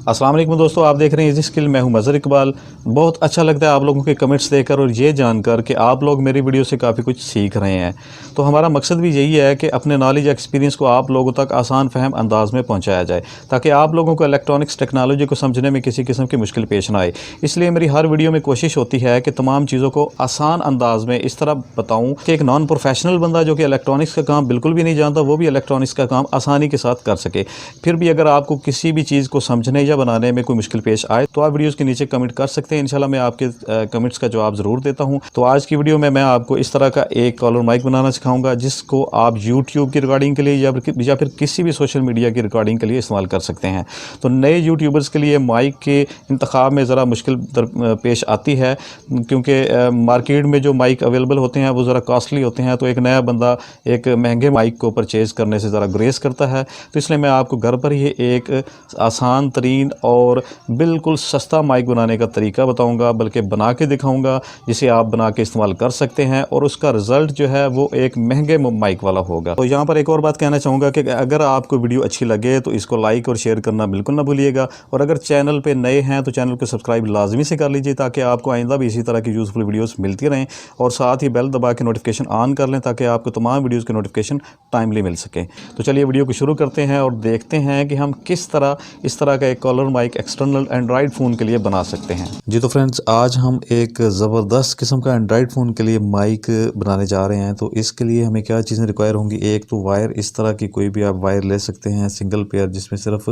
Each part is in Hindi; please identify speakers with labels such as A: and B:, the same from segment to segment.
A: अस्सलाम वालेकुम दोस्तों, आप देख रहे हैं इजी स्किल। मैं हूं मज़हर इकबाल। बहुत अच्छा लगता है आप लोगों के कमेंट्स देखकर और ये जानकर कि आप लोग मेरी वीडियो से काफ़ी कुछ सीख रहे हैं। तो हमारा मकसद भी यही है कि अपने नॉलेज एक्सपीरियंस को आप लोगों तक आसान फहम अंदाज में पहुंचाया जाए, ताकि आप लोगों को इलेक्ट्रॉनिक्स टेक्नोलॉजी को समझने में किसी किस्म की मुश्किल पेश ना आए। इसलिए मेरी हर वीडियो में कोशिश होती है कि तमाम चीज़ों को आसान अंदाज में इस तरह बताऊँ कि एक नॉन प्रोफेशनल बंदा जो कि इलेक्ट्रॉनिक्स का काम बिल्कुल भी नहीं जानता, वो भी इलेक्ट्रॉनिक्स का काम आसानी के साथ कर सके। फिर भी अगर आपको किसी भी चीज़ को समझने या बनाने में कोई मुश्किल पेश आए तो आप वीडियोस के नीचे कमेंट कर सकते हैं। इंशाल्लाह मैं आपके कमेंट्स का जवाब ज़रूर देता हूं। तो आज की वीडियो में मैं आपको इस तरह का एक कॉलर माइक बनाना सिखाऊंगा, जिसको आप यूट्यूब की रिकॉर्डिंग के लिए या फिर किसी भी सोशल मीडिया की रिकॉर्डिंग के लिए इस्तेमाल कर सकते हैं। तो नए यूट्यूबर्स के लिए माइक के इंतखाब में ज़रा मुश्किल पेश आती है, क्योंकि मार्केट में जो माइक अवेलेबल होते हैं वो ज़रा कॉस्टली होते हैं। तो एक नया बंदा एक महंगे माइक को परचेज़ करने से ज़रा गुरेज करता है। तो इसलिए मैं आपको घर पर ही एक आसान तरीन और बिल्कुल सस्ता माइक बनाने का तरीका बताऊंगा, बल्कि बना के दिखाऊंगा, जिसे आप बना के इस्तेमाल कर सकते हैं और उसका रिज़ल्ट जो है वो एक महंगे माइक वाला होगा। तो यहाँ पर एक और बात कहना चाहूँगा कि अगर आपको वीडियो अच्छी लगे तो इसको लाइक और शेयर करना बिल्कुल ना भूलिएगा, और अगर चैनल पे नए हैं तो चैनल को सब्सक्राइब लाजमी से कर लीजिए, ताकि आपको आइंदा भी इसी तरह की यूज़फुल वीडियोस मिलती रहें। और साथ ही बेल दबा के नोटिफिकेशन ऑन कर लें, ताकि आपको तमाम वीडियोज़ के नोटिफिकेशन टाइमली मिल सकें। तो चलिए वीडियो को शुरू करते हैं और देखते हैं कि हम किस तरह इस तरह का एक collar mic external Android phone के लिए बना सकते हैं। जी तो फ्रेंड्स, आज हम एक ज़बरदस्त किस्म का एंड्रॉयड फ़ोन के लिए माइक बनाने जा रहे हैं। तो इसके लिए हमें क्या चीज़ें रिक्वायर होंगी। एक तो वायर, इस तरह की कोई भी आप वायर ले सकते हैं, सिंगल पेयर, जिसमें सिर्फ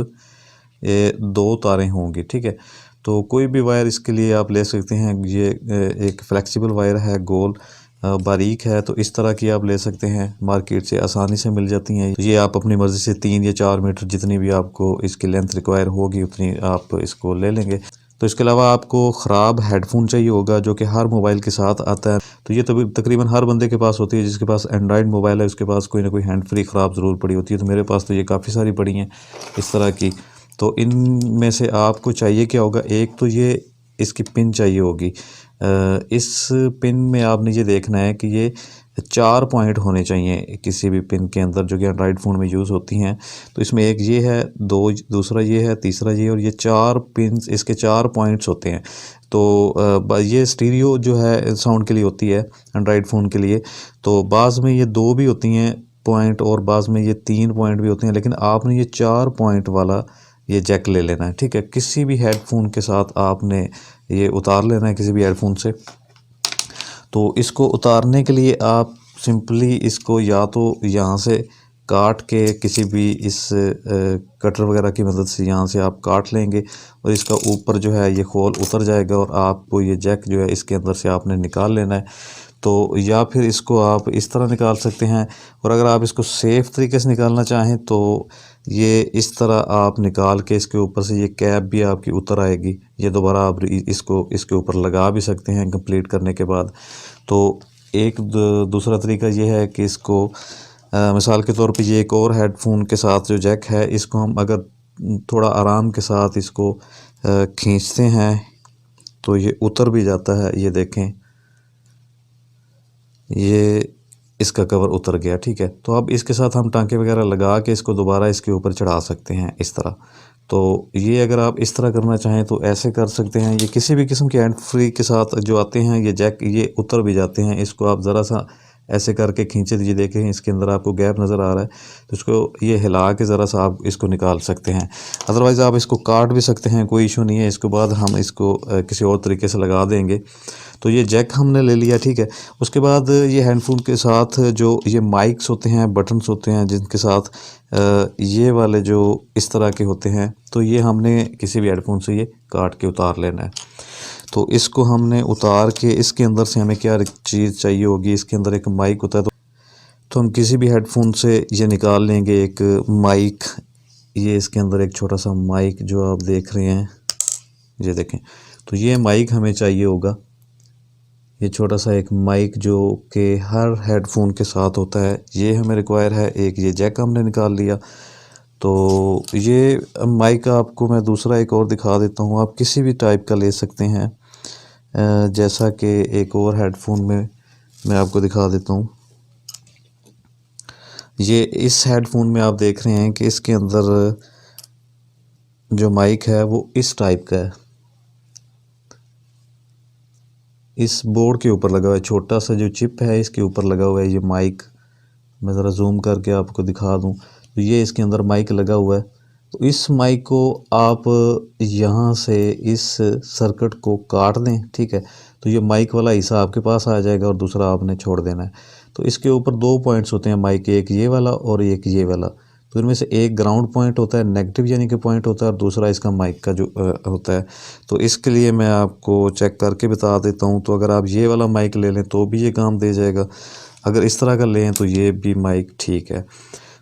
A: दो तारें होंगी, ठीक है। तो कोई भी वायर इसके लिए आप ले सकते हैं। ये एक फ्लेक्सिबल वायर है, गोल बारीक है, तो इस तरह की आप ले सकते हैं, मार्केट से आसानी से मिल जाती हैं। ये आप अपनी मर्ज़ी से 3 या 4 मीटर जितनी भी आपको इसकी लेंथ रिक्वायर होगी उतनी आप इसको ले लेंगे। तो इसके अलावा आपको ख़राब हेडफोन चाहिए होगा, जो कि हर मोबाइल के साथ आता है। तो ये तकरीबन हर बंदे के पास होती है। जिसके पास एंड्रॉयड मोबाइल है उसके पास कोई ना कोई हैंड फ्री ख़राब ज़रूर पड़ी होती है। तो मेरे पास तो ये काफ़ी सारी पड़ी हैं इस तरह की। तो इनमें से आपको चाहिए क्या होगा, एक तो ये इसकी पिन चाहिए होगी। इस पिन में आपने ये देखना है कि ये 4 पॉइंट होने चाहिए किसी भी पिन के अंदर, जो कि एंड्रॉयड फ़ोन में यूज़ होती हैं। तो इसमें एक ये है, दो दूसरा ये है, तीसरा ये, और ये 4 पिन्स, इसके 4 पॉइंट्स होते हैं। तो ये स्टीरियो जो है साउंड के लिए होती है एंड्रॉयड फ़ोन के लिए। तो बाज़ में ये 2 भी होती हैं पॉइंट, और बाज़ में ये 3 पॉइंट भी होते हैं, लेकिन आपने ये 4 पॉइंट वाला ये जैक ले लेना है, ठीक है। किसी भी हेडफोन के साथ आपने ये उतार लेना है, किसी भी हेडफोन से। तो इसको उतारने के लिए आप सिंपली इसको या तो यहाँ से काट के किसी भी इस कटर वगैरह की मदद से यहाँ से आप काट लेंगे, और इसका ऊपर जो है ये खोल उतर जाएगा, और आपको ये जैक जो है इसके अंदर से आपने निकाल लेना है। तो या फिर इसको आप इस तरह निकाल सकते हैं, और अगर आप इसको सेफ़ तरीके से निकालना चाहें तो ये इस तरह आप निकाल के इसके ऊपर से ये कैप भी आपकी उतर आएगी। ये दोबारा आप इसको इसके ऊपर लगा भी सकते हैं कंप्लीट करने के बाद। तो एक दूसरा तरीका ये है कि इसको मिसाल के तौर पे ये एक और हेडफोन के साथ जो जैक है, इसको हम अगर थोड़ा आराम के साथ इसको खींचते हैं तो ये उतर भी जाता है। ये देखें, ये इसका कवर उतर गया, ठीक है। तो अब इसके साथ हम टांके वगैरह लगा के इसको दोबारा इसके ऊपर चढ़ा सकते हैं इस तरह। तो ये अगर आप इस तरह करना चाहें तो ऐसे कर सकते हैं। ये किसी भी किस्म के हैंड फ्री के साथ जो आते हैं ये जैक, ये उतर भी जाते हैं। इसको आप ज़रा सा ऐसे करके खींचे दीजिए, देखें इसके अंदर आपको गैप नज़र आ रहा है, तो इसको ये हिला के ज़रा सा आप इसको निकाल सकते हैं। अदरवाइज़ आप इसको काट भी सकते हैं, कोई इशू नहीं है। इसके बाद हम इसको किसी और तरीके से लगा देंगे। तो ये जैक हमने ले लिया, ठीक है। उसके बाद ये हेडफोन के साथ जो ये माइक्स होते हैं, बटन्स होते हैं, जिनके साथ ये वाले जो इस तरह के होते हैं, तो ये हमने किसी भी हेडफोन से ये काट के उतार लेना है। तो इसको हमने उतार के इसके अंदर से हमें क्या चीज़ चाहिए होगी, इसके अंदर एक माइक होता है। तो हम किसी भी हेडफोन से ये निकाल लेंगे एक माइक। ये इसके अंदर एक छोटा सा माइक जो आप देख रहे हैं, ये देखें। तो ये माइक हमें चाहिए होगा, ये छोटा सा एक माइक जो कि हर हेडफोन के साथ होता है, ये हमें रिक्वायर है। एक ये जैक हमने निकाल लिया। तो ये माइक आपको मैं दूसरा एक और दिखा देता हूँ, आप किसी भी टाइप का ले सकते हैं। जैसा कि एक और हेडफोन में मैं आपको दिखा देता हूँ। ये इस हेडफोन में आप देख रहे हैं कि इसके अंदर जो माइक है वो इस टाइप का है, इस बोर्ड के ऊपर लगा हुआ है, छोटा सा जो चिप है इसके ऊपर लगा हुआ है ये माइक। मैं ज़रा जूम करके आपको दिखा दूं तो ये इसके अंदर माइक लगा हुआ है। तो इस माइक को आप यहाँ से इस सर्किट को काट दें, ठीक है, तो ये माइक वाला हिस्सा आपके पास आ जाएगा और दूसरा आपने छोड़ देना है। तो इसके ऊपर दो पॉइंट्स होते हैं माइक के, एक ये वाला और एक ये वाला। तो इनमें से एक ग्राउंड पॉइंट होता है, नेगेटिव यानी कि पॉइंट होता है, और दूसरा इसका माइक का जो होता है। तो इसके लिए मैं आपको चेक करके बता देता हूँ। तो अगर आप ये वाला माइक ले लें तो भी ये काम दे जाएगा, अगर इस तरह का लें तो ये भी माइक ठीक है।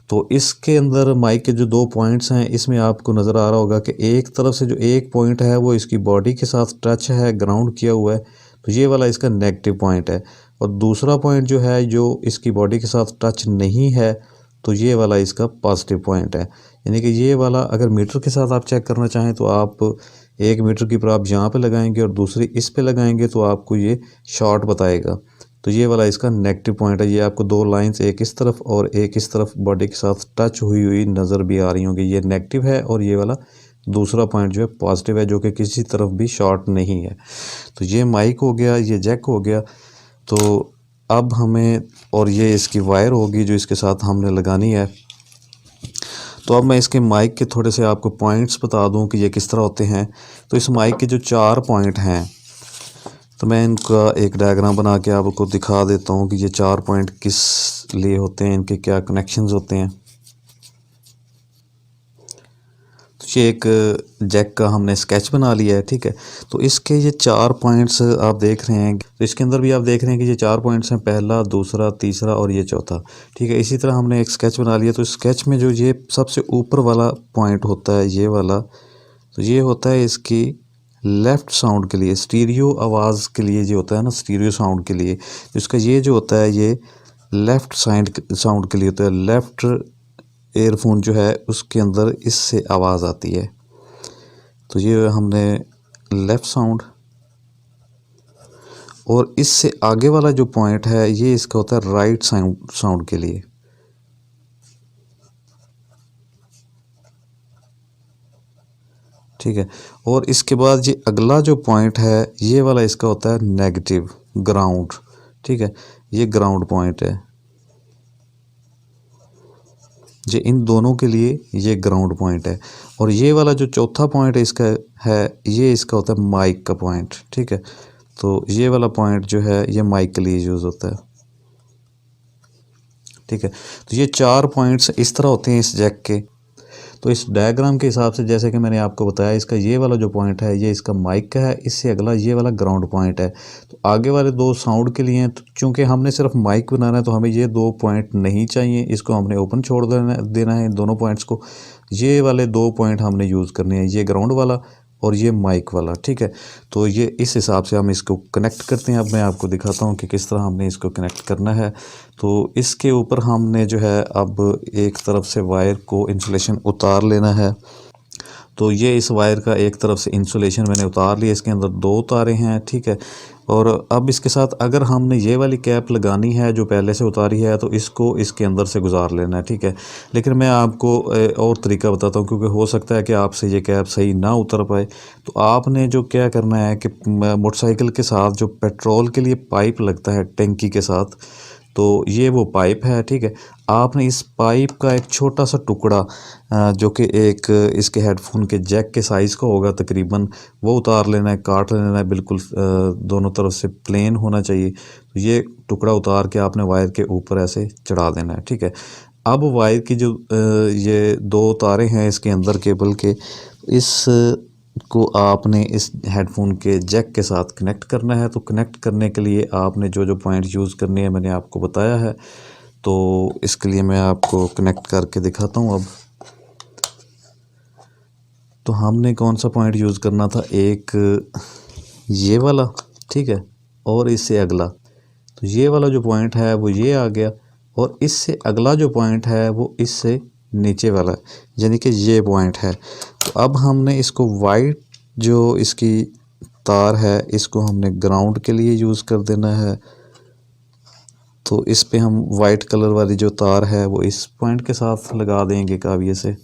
A: तो इसके अंदर माइक के जो दो पॉइंट्स हैं इसमें आपको नज़र आ रहा होगा कि एक तरफ से जो एक पॉइंट है वो इसकी बॉडी के साथ टच है, ग्राउंड किया हुआ है, तो ये वाला इसका नेगेटिव पॉइंट है। और दूसरा पॉइंट जो है जो इसकी बॉडी के साथ टच नहीं है, तो ये वाला इसका पॉजिटिव पॉइंट है। यानी कि ये वाला अगर मीटर के साथ आप चेक करना चाहें तो आप एक मीटर की पर आप यहाँ पे लगाएंगे और दूसरी इस पे लगाएंगे तो आपको ये शॉर्ट बताएगा। तो ये वाला इसका नेगेटिव पॉइंट है। ये आपको दो लाइंस एक इस तरफ और एक इस तरफ बॉडी के साथ टच हुई हुई नज़र भी आ रही होंगी, ये नेगेटिव है, और ये वाला दूसरा पॉइंट जो है पॉजिटिव है, जो कि किसी तरफ भी शॉर्ट नहीं है। तो ये माइक हो गया, ये जैक हो गया। तो अब हमें, और ये इसकी वायर होगी जो इसके साथ हमने लगानी है। तो अब मैं इसके माइक के थोड़े से आपको पॉइंट्स बता दूं कि ये किस तरह होते हैं। तो इस माइक के जो 4 पॉइंट हैं, तो मैं इनका एक डायग्राम बना के आपको दिखा देता हूँ कि ये 4 पॉइंट किस लिए होते हैं, इनके क्या कनेक्शंस होते हैं। तो ये एक जैक का हमने स्केच बना लिया है, ठीक है। तो इसके ये 4 पॉइंट्स आप देख रहे हैं, तो इसके अंदर भी आप देख रहे हैं कि ये 4 पॉइंट्स हैं, पहला, दूसरा, तीसरा और ये चौथा, ठीक है। इसी तरह हमने एक स्केच बना लिया। तो स्केच में जो ये सबसे ऊपर वाला पॉइंट होता है ये वाला, तो ये होता है इसकी लेफ़्ट साउंड के लिए, स्टीरियो आवाज़ के लिए जो होता है ना, स्टीरियो साउंड के लिए। तो इसका ये जो होता है ये लेफ़्ट साउंड के लिए होता है। लेफ़्ट एयरफोन जो है उसके अंदर इससे आवाज़ आती है। तो ये हमने लेफ़्ट साउंड, और इससे आगे वाला जो पॉइंट है ये इसका होता है राइट साउंड के लिए, ठीक है। और इसके बाद ये अगला जो पॉइंट है ये वाला इसका होता है नेगेटिव, ग्राउंड, ठीक है। ये ग्राउंड पॉइंट है, ये इन दोनों के लिए ये ग्राउंड पॉइंट है। और ये वाला जो चौथा पॉइंट इसका है ये इसका होता है माइक का पॉइंट, ठीक है। तो ये वाला पॉइंट जो है ये माइक के लिए यूज़ होता है, ठीक है। तो ये 4 पॉइंट्स इस तरह होते हैं इस जैक के। तो इस डायग्राम के हिसाब से जैसे कि मैंने आपको बताया, इसका ये वाला जो पॉइंट है ये इसका माइक का है, इससे अगला ये वाला ग्राउंड पॉइंट है। तो आगे वाले 2 साउंड के लिए हैं। तो चूँकि हमने सिर्फ माइक बनाना है तो हमें ये 2 पॉइंट नहीं चाहिए, इसको हमने ओपन छोड़ देना है इन दोनों पॉइंट्स को। ये वाले 2 पॉइंट हमने यूज़ करने हैं, ये ग्राउंड वाला और ये माइक वाला, ठीक है। तो ये इस हिसाब से हम इसको कनेक्ट करते हैं। अब मैं आपको दिखाता हूँ कि किस तरह हमने इसको कनेक्ट करना है। तो इसके ऊपर हमने जो है अब एक तरफ से वायर को इंसुलेशन उतार लेना है। तो ये इस वायर का एक तरफ से इंसुलेशन मैंने उतार लिया, इसके अंदर 2 तारें हैं, ठीक है। और अब इसके साथ अगर हमने ये वाली कैप लगानी है जो पहले से उतारी है तो इसको इसके अंदर से गुजार लेना है, ठीक है। लेकिन मैं आपको और तरीका बताता हूँ, क्योंकि हो सकता है कि आपसे ये कैप सही ना उतर पाए। तो आपने जो क्या करना है कि मोटरसाइकिल के साथ जो पेट्रोल के लिए पाइप लगता है टैंकी के साथ, तो ये वो पाइप है, ठीक है। आपने इस पाइप का एक छोटा सा टुकड़ा जो कि एक इसके हेडफोन के जैक के साइज़ का होगा तकरीबन, वो उतार लेना है, काट लेना है, बिल्कुल दोनों तरफ से प्लेन होना चाहिए। तो ये टुकड़ा उतार के आपने वायर के ऊपर ऐसे चढ़ा देना है, ठीक है। अब वायर की जो ये 2 तारें हैं इसके अंदर केबल के, इस को आपने इस हेडफोन के जैक के साथ कनेक्ट करना है। तो कनेक्ट करने के लिए आपने जो जो पॉइंट यूज़ करने हैं मैंने आपको बताया है। तो इसके लिए मैं आपको कनेक्ट करके दिखाता हूँ अब। तो हमने कौन सा पॉइंट यूज़ करना था, एक ये वाला, ठीक है, और इससे अगला। तो ये वाला जो पॉइंट है वो ये आ गया, और इससे अगला जो पॉइंट है वो इससे नीचे वाला, यानी कि ये पॉइंट है। तो अब हमने इसको वाइट जो इसकी तार है इसको हमने ग्राउंड के लिए यूज़ कर देना है। तो इस पे हम वाइट कलर वाली जो तार है वो इस पॉइंट के साथ लगा देंगे काविये से।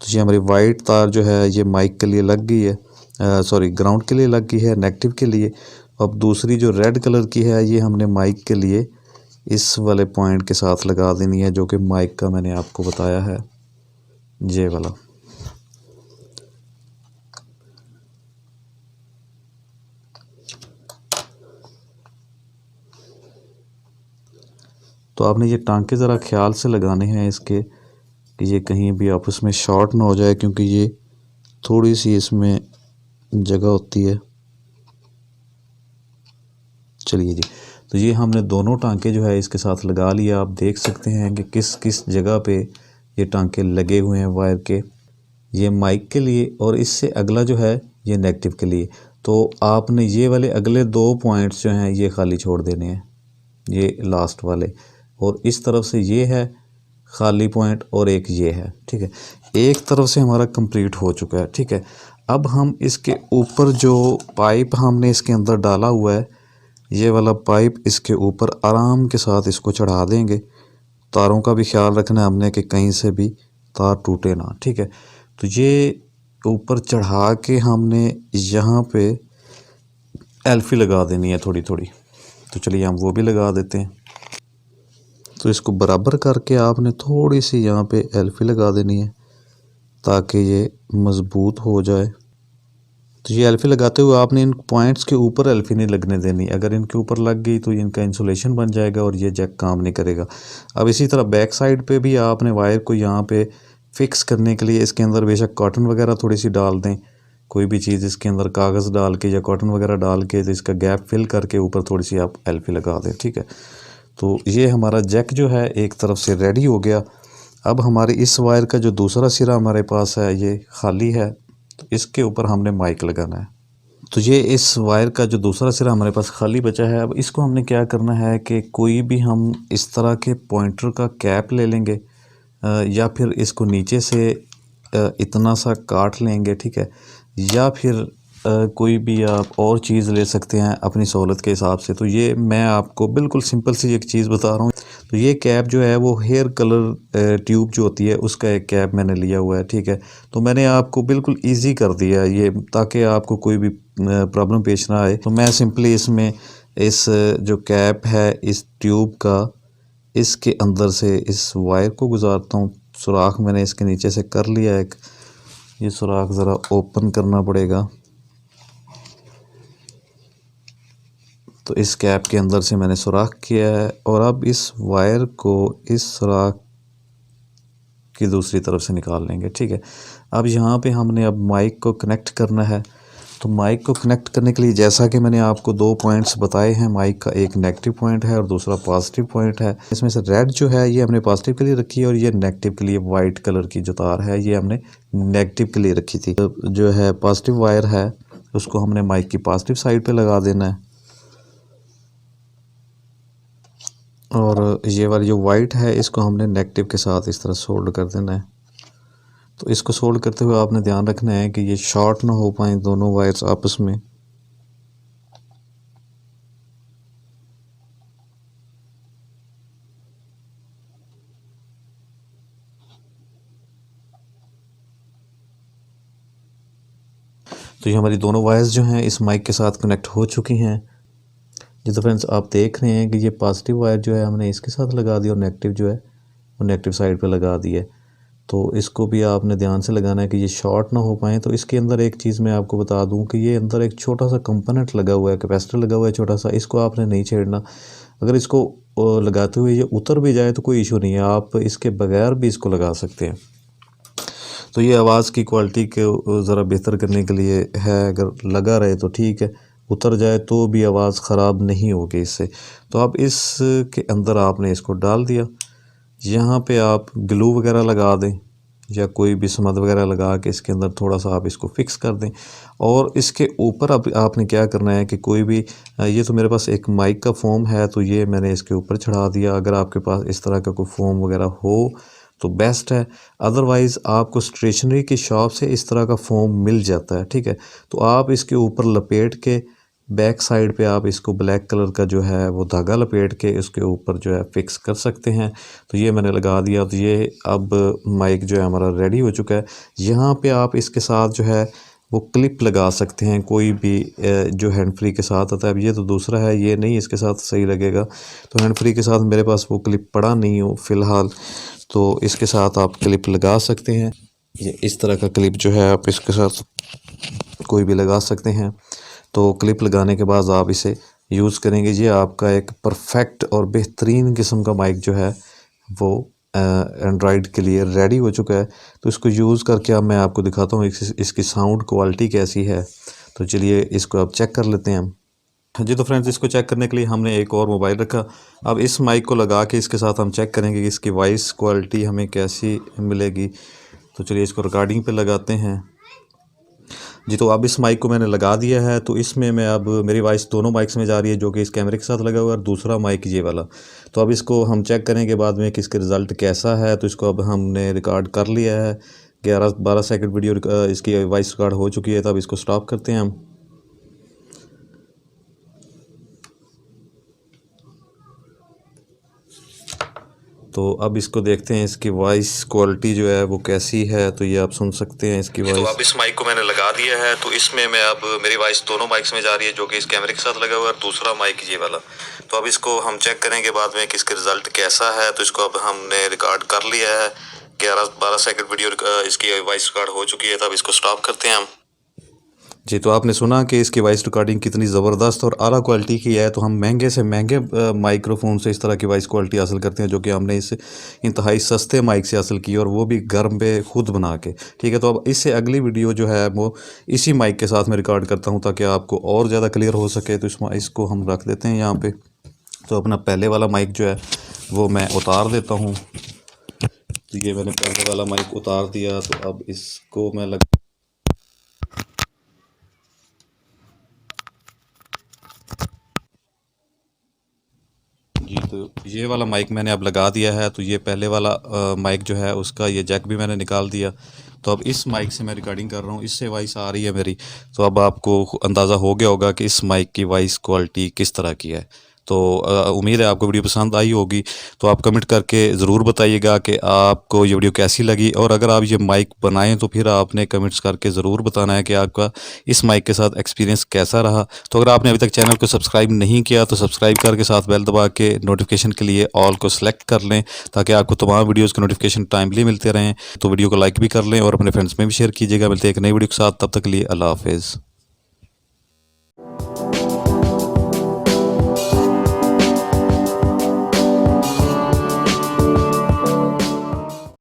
A: तो ये हमारी वाइट तार जो है ये माइक के लिए लग गई है, सॉरी ग्राउंड के लिए लग गई है, नेगेटिव के लिए। अब दूसरी जो रेड कलर की है ये हमने माइक के लिए इस वाले पॉइंट के साथ लगा देनी है, जो कि माइक का मैंने आपको बताया है, ये वाला। तो आपने ये टांके ज़रा ख्याल से लगाने हैं इसके, कि ये कहीं भी आपस में शॉर्ट ना हो जाए, क्योंकि ये थोड़ी सी इसमें जगह होती है। चलिए जी, तो ये हमने दोनों टांके जो है इसके साथ लगा लिया। आप देख सकते हैं कि किस किस जगह पे ये टांके लगे हुए हैं वायर के। ये माइक के लिए और इससे अगला जो है ये नेगेटिव के लिए। तो आपने ये वाले अगले 2 पॉइंट्स जो हैं ये खाली छोड़ देने हैं, ये लास्ट वाले। और इस तरफ से ये है खाली पॉइंट और एक ये है, ठीक है। एक तरफ से हमारा कंप्लीट हो चुका है, ठीक है। अब हम इसके ऊपर जो पाइप हमने इसके अंदर डाला हुआ है, ये वाला पाइप इसके ऊपर आराम के साथ इसको चढ़ा देंगे। तारों का भी ख्याल रखना है हमने कि कहीं से भी तार टूटे ना, ठीक है। तो ये ऊपर चढ़ा के हमने यहाँ पे एल्फी लगा देनी है थोड़ी थोड़ी। तो चलिए हम वो भी लगा देते हैं। तो इसको बराबर करके आपने थोड़ी सी यहाँ पे एल्फी लगा देनी है ताकि ये मज़बूत हो जाए। तो ये एल्फी लगाते हुए आपने इन पॉइंट्स के ऊपर एल्फी नहीं लगने देनी। अगर इनके ऊपर लग गई तो इनका इंसुलेशन बन जाएगा और ये जैक काम नहीं करेगा। अब इसी तरह बैक साइड पे भी आपने वायर को यहाँ पे फिक्स करने के लिए इसके अंदर बेशक कॉटन वगैरह थोड़ी सी डाल दें, कोई भी चीज़ इसके अंदर कागज़ डाल के या कॉटन वगैरह डाल के, तो इसका गैप फिल करके ऊपर थोड़ी सी आप एल्फी लगा दें, ठीक है। तो ये हमारा जैक जो है एक तरफ से रेडी हो गया। अब हमारे इस वायर का जो दूसरा सिरा हमारे पास है ये खाली है, तो इसके ऊपर हमने माइक लगाना है। तो ये इस वायर का जो दूसरा सिरा हमारे पास खाली बचा है, अब इसको हमने क्या करना है कि कोई भी हम इस तरह के पॉइंटर का कैप ले लेंगे, या फिर इसको नीचे से इतना सा काट लेंगे, ठीक है। या फिर कोई भी आप और चीज़ ले सकते हैं अपनी सहूलत के हिसाब से। तो ये मैं आपको बिल्कुल सिंपल सी एक चीज़ बता रहा हूँ। तो ये कैप जो है वो हेयर कलर ट्यूब जो होती है उसका एक कैप मैंने लिया हुआ है, ठीक है। तो मैंने आपको बिल्कुल इजी कर दिया है ये, ताकि आपको कोई भी प्रॉब्लम पेश ना आए। तो मैं सिंपली इसमें इस जो कैप है इस ट्यूब का इसके अंदर से इस वायर को गुजारता हूँ। सुराख मैंने इसके नीचे से कर लिया एक, ये सुराख ज़रा ओपन करना पड़ेगा। तो इस कैप के अंदर से मैंने सुराख किया है और अब इस वायर को इस सुराख की दूसरी तरफ से निकाल लेंगे, ठीक है। अब यहाँ पे हमने अब माइक को कनेक्ट करना है। तो माइक को कनेक्ट करने के लिए जैसा कि मैंने आपको 2 पॉइंट्स बताए हैं, माइक का एक नेगेटिव पॉइंट है और दूसरा पॉजिटिव पॉइंट है। इसमें से रेड जो है ये हमने पॉजिटिव के लिए रखी है और ये नेगेटिव के लिए वाइट कलर की जो तार है ये हमने नेगेटिव के लिए रखी थी। तो जो है पॉजिटिव वायर है उसको हमने माइक की पॉजिटिव साइड पे लगा देना है और ये वाली जो वाइट है इसको हमने नेगेटिव के साथ इस तरह सोल्ड कर देना है। तो इसको सोल्ड करते हुए आपने ध्यान रखना है कि ये शॉर्ट ना हो पाए दोनों वायर्स आपस में। तो ये हमारी दोनों वायर्स जो हैं इस माइक के साथ कनेक्ट हो चुकी हैं। जी तो फ्रेंड्स आप देख रहे हैं कि ये पॉजिटिव वायर जो है हमने इसके साथ लगा दी और नेगेटिव जो है वो नेगेटिव साइड पे लगा दी है। तो इसको भी आपने ध्यान से लगाना है कि ये शॉर्ट ना हो पाए। तो इसके अंदर एक चीज़ मैं आपको बता दूं कि ये अंदर एक छोटा सा कंपोनेंट लगा हुआ है, कैपेसिटर लगा हुआ है छोटा सा, इसको आपने नहीं छेड़ना। अगर इसको लगाते हुए ये उतर भी जाए तो कोई इशू नहीं है, आप इसके बगैर भी इसको लगा सकते हैं। तो ये आवाज़ की क्वालिटी को ज़रा बेहतर करने के लिए है, अगर लगा रहे तो ठीक है, उतर जाए तो भी आवाज़ ख़राब नहीं होगी इससे। तो अब इसके अंदर आपने इसको डाल दिया, यहाँ पे आप ग्लू वगैरह लगा दें या कोई भी समद वगैरह लगा के इसके अंदर थोड़ा सा आप इसको फिक्स कर दें। और इसके ऊपर अब आपने क्या करना है कि कोई भी ये तो मेरे पास एक माइक का फोम है तो ये मैंने इसके ऊपर चढ़ा दिया। अगर आपके पास इस तरह का कोई फोम वगैरह हो तो बेस्ट है, अदरवाइज़ आपको स्टेशनरी की शॉप से इस तरह का फोम मिल जाता है, ठीक है। तो आप इसके ऊपर लपेट के बैक साइड पे आप इसको ब्लैक कलर का जो है वो धागा लपेट के इसके ऊपर जो है फिक्स कर सकते हैं। तो ये मैंने लगा दिया। तो ये अब माइक जो है हमारा रेडी हो चुका है। यहाँ पे आप इसके साथ जो है वो क्लिप लगा सकते हैं, कोई भी जो हैंड फ्री के साथ आता है। अब ये तो दूसरा है, ये नहीं इसके साथ सही लगेगा। तो हैंड फ्री के साथ मेरे पास वो क्लिप पड़ा नहीं हो फ़िलहाल, तो इसके साथ आप क्लिप लगा सकते हैं। ये इस तरह का क्लिप जो है आप इसके साथ कोई भी लगा सकते हैं। तो क्लिप लगाने के बाद आप इसे यूज़ करेंगे। ये आपका एक परफेक्ट और बेहतरीन किस्म का माइक जो है वो एंड्रॉयड के लिए रेडी हो चुका है। तो इसको यूज़ करके अब मैं आपको दिखाता हूँ इसकी साउंड क्वालिटी कैसी है। तो चलिए इसको अब चेक कर लेते हैं हम। जी तो फ्रेंड्स, इसको चेक करने के लिए हमने एक और मोबाइल रखा। अब इस माइक को लगा के इसके साथ हम चेक करेंगे कि इसकी वॉइस क्वालिटी हमें कैसी मिलेगी। तो चलिए इसको रिकॉर्डिंग पे लगाते हैं। जी तो अब इस माइक को मैंने लगा दिया है। तो इसमें मैं अब मेरी वॉइस दोनों माइक्स में जा रही है, जो कि इस कैमरे के साथ लगा हुआ है, और दूसरा माइक ये वाला। तो अब इसको हम चेक करेंगे बाद में कि इसका रिज़ल्ट कैसा है। तो इसको अब हमने रिकॉर्ड कर लिया है। 11-12 सेकंड वीडियो इसकी वॉइस रिकॉर्ड हो चुकी है। तो अब इसको स्टॉप करते हैं हम। तो अब इसको देखते हैं इसकी वॉइस क्वालिटी जो है वो कैसी है। तो ये आप सुन सकते हैं इसकी वॉइस। तो अब इस माइक को मैंने लगा दिया है। तो इसमें मैं अब मेरी वॉइस दोनों माइक्स में जा रही है, जो कि इस कैमरे के साथ लगा हुआ है, और दूसरा माइक ये वाला। तो अब इसको हम चेक करेंगे बाद में कि इसका रिज़ल्ट कैसा है। तो इसको अब हमने रिकॉर्ड कर लिया है। 11-12 सेकंड वीडियो इसकी वॉइस रिकॉर्ड हो चुकी है। तो अब इसको स्टॉप करते हैं हम। जी तो आपने सुना कि इसकी वॉइस रिकॉर्डिंग कितनी ज़बरदस्त और आला क्वालिटी की है। तो हम महंगे से महंगे माइक्रोफोन से इस तरह की वॉइस क्वालिटी हासिल करते हैं, जो कि हमने इस इंतहाई सस्ते माइक से हासिल की, और वो भी घर पे खुद बना के। ठीक है, तो अब इससे अगली वीडियो जो है वो इसी माइक के साथ मैं रिकॉर्ड करता हूँ, ताकि आपको और ज़्यादा क्लियर हो सके। तो इसको हम रख देते हैं यहाँ पर। तो अपना पहले वाला माइक जो है वो मैं उतार देता हूँ। तो ये मैंने पहले वाला माइक उतार दिया। तो अब इसको मैं जी तो ये वाला माइक मैंने अब लगा दिया है। तो ये पहले वाला माइक जो है उसका ये जैक भी मैंने निकाल दिया। तो अब इस माइक से मैं रिकॉर्डिंग कर रहा हूँ, इससे वॉइस आ रही है मेरी। तो अब आपको अंदाज़ा हो गया होगा कि इस माइक की वॉइस क्वालिटी किस तरह की है। तो उम्मीद है आपको वीडियो पसंद आई होगी। तो आप कमेंट करके ज़रूर बताइएगा कि आपको ये वीडियो कैसी लगी, और अगर आप ये माइक बनाएं तो फिर आपने कमेंट्स करके ज़रूर बताना है कि आपका इस माइक के साथ एक्सपीरियंस कैसा रहा। तो अगर आपने अभी तक चैनल को सब्सक्राइब नहीं किया तो सब्सक्राइब करके साथ बेल दबा के नोटिफिकेशन के लिए ऑल को सिलेक्ट कर लें, ताकि आपको तमाम वीडियोज़ के नोटिफिकेशन टाइमली मिलते रहें। तो वीडियो को लाइक भी कर लें और अपने फ्रेंड्स में भी शेयर कीजिएगा। मिलते हैं एक नई वीडियो के साथ, तब तक के लिए अल्लाह हाफिज़।